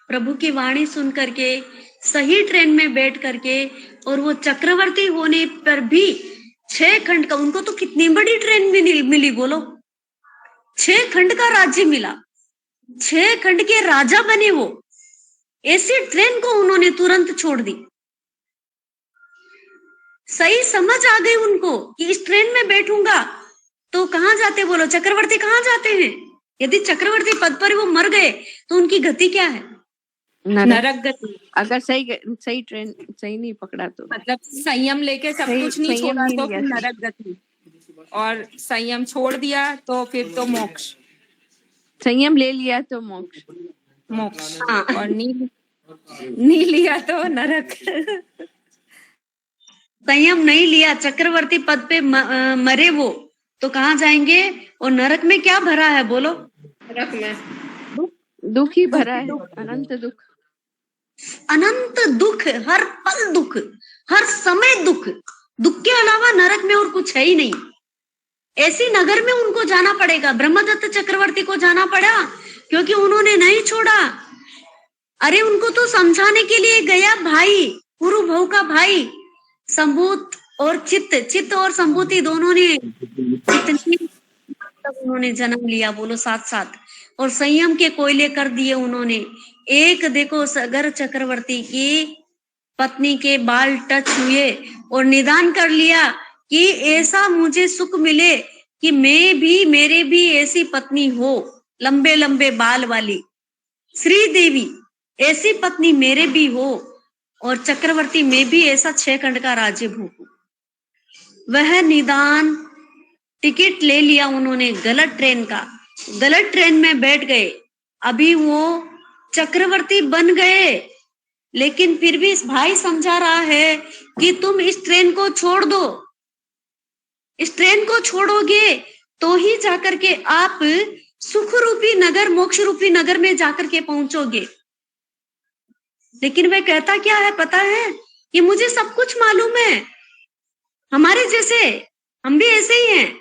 प्रभु की वाणी सुन करके सही ट्रेन में बैठ करके, और वो चक्रवर्ती होने पर भी 6 खंड का, उनको तो कितनी बड़ी ट्रेन मिली बोलो, 6 खंड का राज्य मिला, 6 खंड के राजा बने वो। ऐसी ट्रेन को उन्होंने तुरंत छोड़ दी। सही समझ आ गई उनको कि इस ट्रेन में बैठूंगा तो कहां जाते, बोलो? चक्रवर्ती कहां जाते हैं? यदि चक्रवर्ती पद पर वो मर गए तो उनकी गति क्या है? नरक गति। अगर सही ट्रेन सही नहीं पकड़ा तो, मतलब संयम लेके सब कुछ नहीं छोड़ा तो फिर नरक गति, और संयम छोड़ दिया तो फिर तो मोक्ष। संयम ले लिया तो मोक्ष, हाँ। और नहीं लिया तो नरक। संयम नहीं लिया, चक्रवर्ती पद पे मरे वो, तो कहां जाएंगे? और नरक में क्या भरा है, बोलो? नरक में दुख ही भरा है, अनंत दुख, हर पल दुख, हर समय दुख के अलावा नरक में और कुछ है ही नहीं। ऐसी नगर में उनको जाना पड़ेगा। ब्रह्मदत्त चक्रवर्ती को जाना पड़ा क्योंकि उन्होंने नहीं छोड़ा। अरे उनको तो समझाने के लिए गया भाई, पुरु भव का भाई, संभूत और चित्त और संभूति दोनों ने उन्होंने जन्म लिया, बोलो, साथ, और संयम के कोयले कर दिए उन्होंने। एक देखो, सगर चक्रवर्ती की पत्नी के बाल टच हुए और निदान कर लिया कि ऐसा मुझे सुख मिले कि मेरे भी ऐसी पत्नी हो, लंबे लंबे बाल वाली श्री देवी, ऐसी पत्नी मेरे भी हो, और चक्रवर्ती में भी ऐसा 6 खंड का राज्य भोगूं। वह निदान टिकट ले लिया उन्होंने गलत ट्रेन का, गलत ट्रेन में बैठ गए। अभी वो चक्रवर्ती बन गए, लेकिन फिर भी इस भाई समझा रहा है कि तुम इस ट्रेन को छोड़ दो, इस ट्रेन को छोड़ोगे तो ही जाकर के आप सुख रूपी नगर, मोक्ष रूपी नगर में जाकर के पहुंचोगे। लेकिन वह कहता क्या है पता है? कि मुझे सब कुछ मालूम है, हमारे जैसे हम भी ऐसे ही हैं,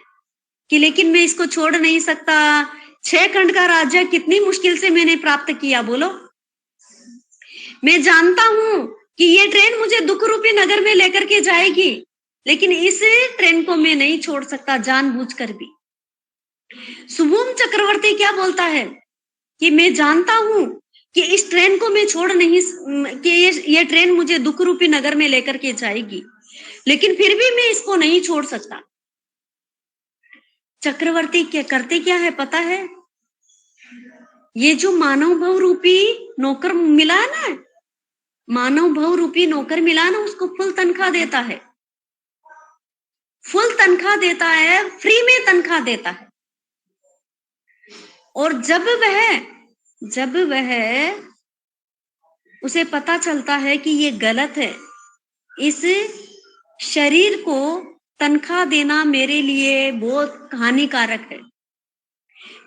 कि लेकिन मैं इसको छोड़ नहीं सकता। 6 खंड का राज्य कितनी मुश्किल से मैंने प्राप्त किया, बोलो। मैं जानता हूं कि ये ट्रेन मुझे दुख रूपी नगर में लेकर के जाएगी, लेकिन इस ट्रेन को मैं नहीं छोड़ सकता जानबूझकर भी। शुभम चक्रवर्ती क्या बोलता है कि मैं जानता हूं कि इस ट्रेन को मैं छोड़ नहीं, कि ये ट्रेन मुझे दुख रूपी नगर में लेकर के जाएगी, लेकिन फिर भी मैं इसको नहीं छोड़ सकता। चक्रवर्ती क्या करते क्या है पता है? ये जो मानव भव रूपी नौकर मिला है ना, मानव भव रूपी नौकर मिला ना, उसको फुल तनख्वाह देता है, फुल तनख्वाह देता है, फ्री में तनख्वाह देता है। और जब वह उसे पता चलता है कि ये गलत है, इस शरीर को तनख्वाह देना मेरे लिए बहुत हानिकारक है।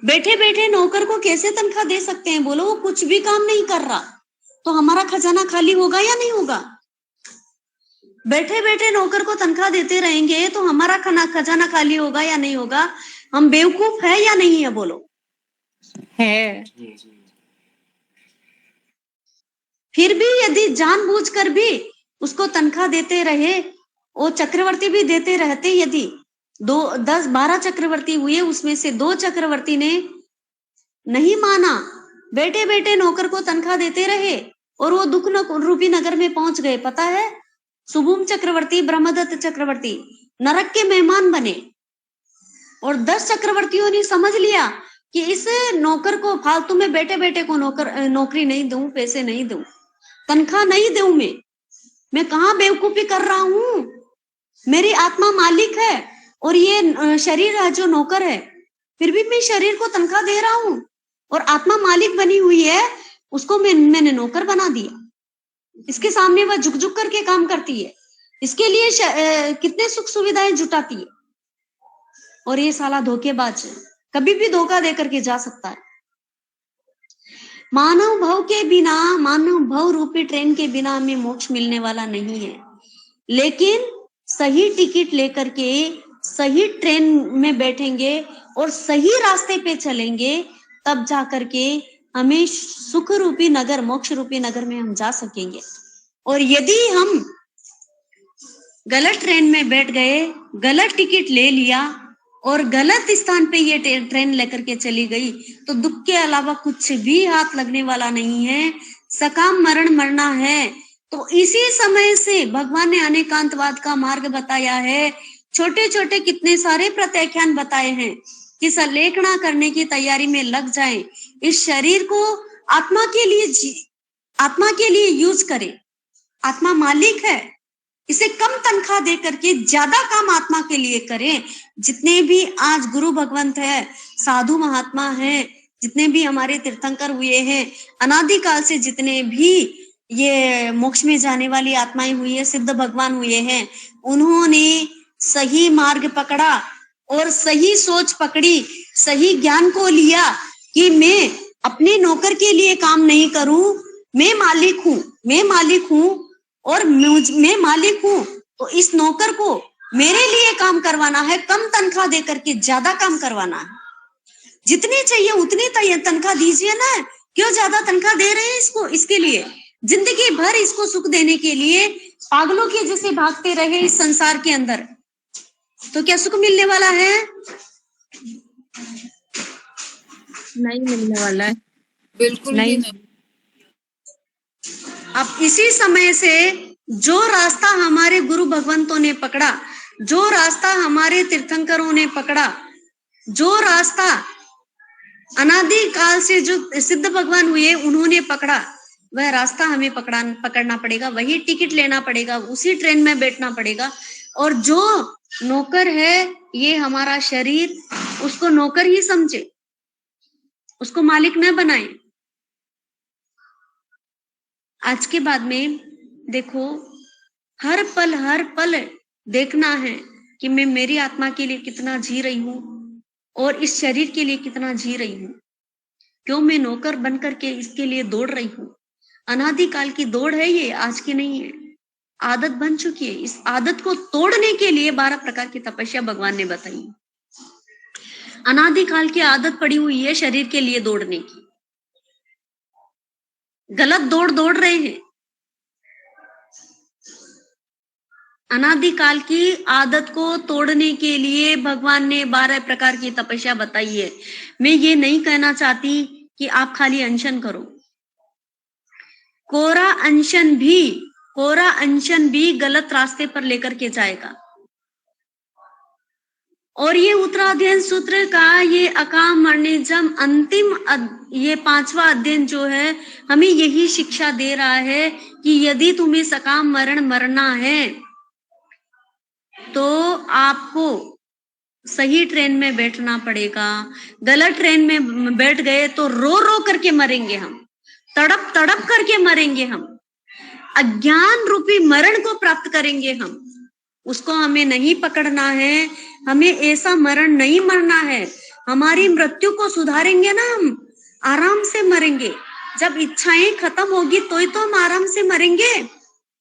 बैठे बैठे नौकर को कैसे तनख्वाह दे सकते हैं, बोलो? वो कुछ भी काम नहीं कर रहा, तो हमारा खजाना खाली होगा या नहीं होगा? बैठे बैठे नौकर को तनख्वाह देते रहेंगे तो हमारा खजाना खाली होगा या नहीं होगा? हम बेवकूफ है या नहीं है, बोलो? है। फिर भी यदि जानबूझकर भी उसको तनख्वाह देते रहे, वो चक्रवर्ती भी देते रहते, यदि 10-12 चक्रवर्ती हुए, उसमें से 2 चक्रवर्ती ने नहीं माना, बेटे बेटे नौकर को तनख्वाह देते रहे और वो दुख रूपी नगर में पहुंच गए। पता है, शुभम चक्रवर्ती, ब्रह्मदत्त चक्रवर्ती नरक के मेहमान बने और 10 चक्रवर्तियों ने समझ लिया कि इस नौकर को फालतू में बेटे बेटे को नौकरी नहीं दूं, पैसे नहीं दूं, तनख्वाह नहीं दूं, मैं कहाँ बेवकूफी कर रहा हूं, मेरी आत्मा मालिक है और ये शरीर है जो नौकर है, फिर भी मैं शरीर को तनख्वाह दे रहा हूं और आत्मा मालिक बनी हुई है, उसको मैंने नौकर बना दिया। इसके सामने वह झुक झुक करके काम करती है, इसके लिए कितने सुख सुविधाएं जुटाती है, और ये साला धोखेबाज है, कभी भी धोखा दे करके जा सकता है। मानव भव के बिना, मानव भव रूपी ट्रेन के बिना हमें मोक्ष मिलने वाला नहीं है, लेकिन सही टिकट लेकर के सही ट्रेन में बैठेंगे और सही रास्ते पे चलेंगे, तब जाकर के हमें सुख रूपी नगर, मोक्ष रूपी नगर में हम जा सकेंगे। और यदि हम गलत ट्रेन में बैठ गए, गलत टिकट ले लिया और गलत स्थान पे ये ट्रेन लेकर के चली गई, तो दुख के अलावा कुछ भी हाथ लगने वाला नहीं है, सकाम मरण मरना है। तो इसी समय से भगवान ने अनेकांतवाद का मार्ग बताया है, छोटे छोटे कितने सारे प्रत्याख्यान बताए हैं कि संलेखना करने की तैयारी में लग जाएं, इस शरीर को आत्मा के लिए यूज करें। आत्मा मालिक है, इसे कम तनख्वाह दे करके ज्यादा काम आत्मा के लिए करें। जितने भी आज गुरु भगवंत है, साधु महात्मा हैं, जितने भी हमारे तीर्थंकर हुए हैं, अनादिकाल से जितने भी ये मोक्ष में जाने वाली आत्माएं हुई है, सिद्ध भगवान हुए हैं, उन्होंने सही मार्ग पकड़ा और सही सोच पकड़ी, सही ज्ञान को लिया कि मैं अपने नौकर के लिए काम नहीं करूं, मैं मालिक हूं और मैं मालिक हूं, तो इस नौकर को मेरे लिए काम करवाना है, कम तनख्वाह दे करके ज्यादा काम करवाना है। जितनी चाहिए उतनी तनख्वाह दीजिए ना, क्यों ज्यादा तनख्वाह दे रहे हैं इसको? इसके लिए जिंदगी भर इसको सुख देने के लिए पागलों के जैसे भागते रहे इस संसार के अंदर, तो क्या सुख मिलने वाला है? नहीं मिलने वाला है, बिल्कुल नहीं। भी नहीं। अब इसी समय से जो रास्ता हमारे गुरु भगवंतों ने पकड़ा, जो रास्ता हमारे तीर्थंकरों ने पकड़ा, जो रास्ता अनादि काल से जो सिद्ध भगवान हुए उन्होंने पकड़ा, वह रास्ता हमें पकड़ना पड़ेगा, वही टिकट लेना पड़ेगा, उसी ट्रेन में बैठना पड़ेगा। और जो नौकर है ये हमारा शरीर, उसको नौकर ही समझे, उसको मालिक न बनाए। आज के बाद में देखो, हर पल देखना है कि मैं मेरी आत्मा के लिए कितना जी रही हूं और इस शरीर के लिए कितना जी रही हूं। क्यों मैं नौकर बन करके इसके लिए दौड़ रही हूं? अनादिकाल की दौड़ है ये, आज की नहीं है, आदत बन चुकी है। इस आदत को तोड़ने के लिए 12 प्रकार की तपस्या भगवान ने बताई। अनादिकाल की आदत पड़ी हुई है शरीर के लिए दौड़ने की, गलत दौड़ रहे हैं। अनादिकाल की आदत को तोड़ने के लिए भगवान ने 12 प्रकार की तपस्या बताई है। मैं ये नहीं कहना चाहती कि आप खाली अनशन करो, कोरा अनशन भी गलत रास्ते पर लेकर के जाएगा। और ये उत्तराध्ययन सूत्र का ये अकाम मरणिजम अंतिम ये 5वां अध्ययन जो है, हमें यही शिक्षा दे रहा है कि यदि तुम्हें सकाम मरण मरना है तो आपको सही ट्रेन में बैठना पड़ेगा। गलत ट्रेन में बैठ गए तो रो करके मरेंगे हम, तड़प करके मरेंगे हम, अज्ञान रूपी मरण को प्राप्त करेंगे हम। उसको हमें नहीं पकड़ना है, हमें ऐसा मरण नहीं मरना है। हमारी मृत्यु को सुधारेंगे ना, हम आराम से मरेंगे। जब इच्छाएं खत्म होगी तो ही तो हम आराम से मरेंगे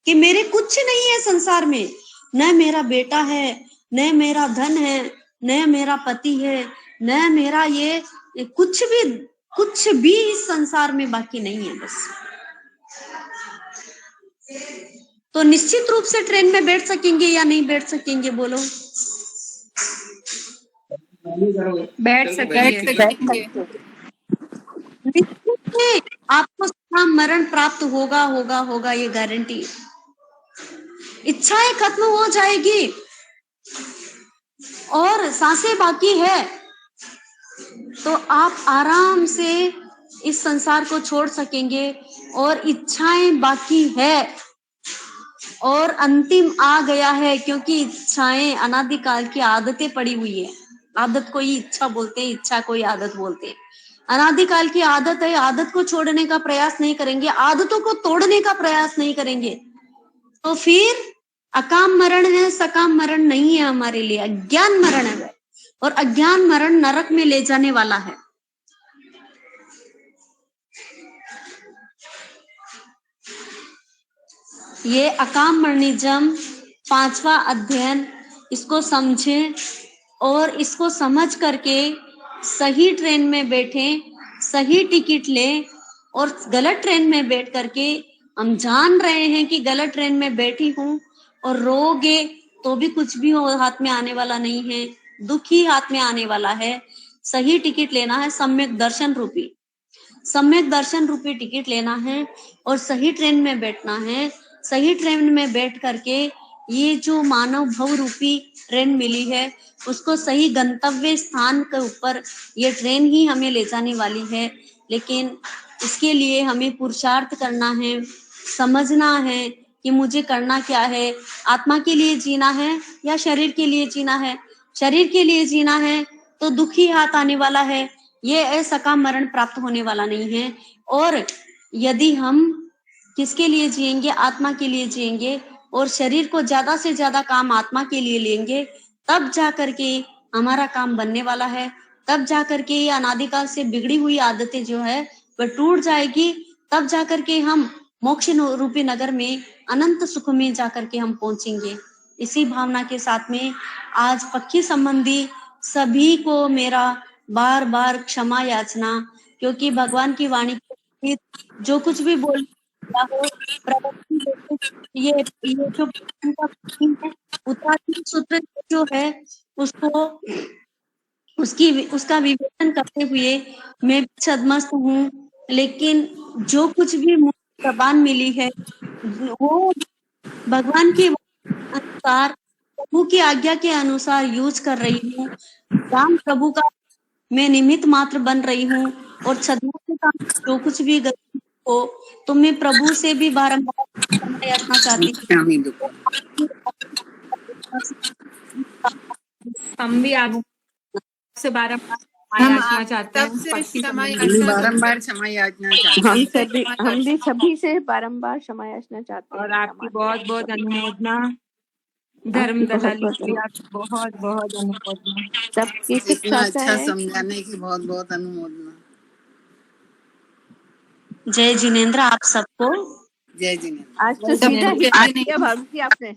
कि मेरे कुछ नहीं है संसार में, न मेरा बेटा है, न मेरा धन है, न मेरा पति है, न मेरा ये कुछ भी इस संसार में बाकी नहीं है बस। तो निश्चित रूप से ट्रेन में बैठ सकेंगे या नहीं बैठ सकेंगे? बोलो। बैठ सकेंगे। निश्चित ही आपको सकाम मरण प्राप्त होगा होगा होगा, ये गारंटी। इच्छाएं खत्म हो जाएगी और सांसें बाकी है, तो आप आराम से इस संसार को छोड़ सकेंगे। और इच्छाएं बाकी है और अंतिम आ गया है, क्योंकि इच्छाएं अनादिकाल की आदतें पड़ी हुई है। आदत को ही इच्छा बोलते हैं, इच्छा को ही आदत बोलते हैं। अनादिकाल की आदत है, आदत को छोड़ने का प्रयास नहीं करेंगे, आदतों को तोड़ने का प्रयास नहीं करेंगे, तो फिर अकाम मरण है, सकाम मरण नहीं है हमारे लिए, अज्ञान मरण है। और अज्ञान मरण नरक में ले जाने वाला है। ये अकाम मरणिज्म 5वां अध्ययन, इसको समझें और इसको समझ करके सही ट्रेन में बैठें, सही टिकट लें। और गलत ट्रेन में बैठ करके हम जान रहे हैं कि गलत ट्रेन में बैठी हूं और रोगे तो भी कुछ भी हाथ में आने वाला नहीं है, दुख ही हाथ में आने वाला है। सही टिकट लेना है, सम्यक दर्शन रूपी टिकट लेना है और सही ट्रेन में बैठना है। सही ट्रेन में बैठ करके ये जो मानव भव रूपी ट्रेन मिली है, उसको सही गंतव्य स्थान के ऊपर ये ट्रेन ही हमें ले जाने वाली है। लेकिन इसके लिए हमें पुरुषार्थ करना है, समझना है कि मुझे करना क्या है, आत्मा के लिए जीना है या शरीर के लिए जीना है। शरीर के लिए जीना है तो दुख ही हाथ आने वाला है, ये असकाम मरण प्राप्त होने वाला नहीं है। और यदि हम किसके लिए जिएंगे, आत्मा के लिए जिएंगे और शरीर को ज्यादा से ज्यादा काम आत्मा के लिए लेंगे, तब जाकर के हमारा काम बनने वाला है। तब जाकर के ये अनादिकाल से बिगड़ी हुई आदतें जो है वह टूट जाएगी। तब जाकर के हम मोक्ष रूपी नगर में अनंत सुख में जाकर के हम पहुंचेंगे। इसी भावना के साथ में आज पक्षी संबंधी सभी को मेरा बार बार क्षमा याचना, क्योंकि भगवान की वाणी के जो कुछ भी बोल हो, प्रवृत्ति ये जो उनका है, उत्तराखंड सूत्र जो है उसको उसका विवेचन करते हुए मैं भी छदमस्त हूँ। लेकिन जो कुछ भी मुझे जबान मिली है वो भगवान के अनुसार, प्रभु की आज्ञा के अनुसार यूज कर रही हूँ। राम प्रभु का मैं निमित्त मात्र बन रही हूँ और छद्म का जो कुछ भी गलती हो तो मैं प्रभु से भी बारंबार क्षमा याचना चाहती हूँ। हम भी आपसे बारंबार हम याचना चाहते हैं, तब से पक्षी क्षमा संबंधी। याचना बारंबार क्षमा याचना चाहते हैं। हम भी सभी से बारंबार क्षमा याचना चाहते हैं। और आपकी बहुत बहुत अनुमोदना, धर्म दलाली की आपकी बहुत बहुत अनुमोदना। सबकी इतना शिक्षा अच्छा है। समझाने की बहुत बहुत अनुमोदना। जय जिनेन्द्र आप सबको। जय जिनेन्द्र। आज तो सीधा ही आपने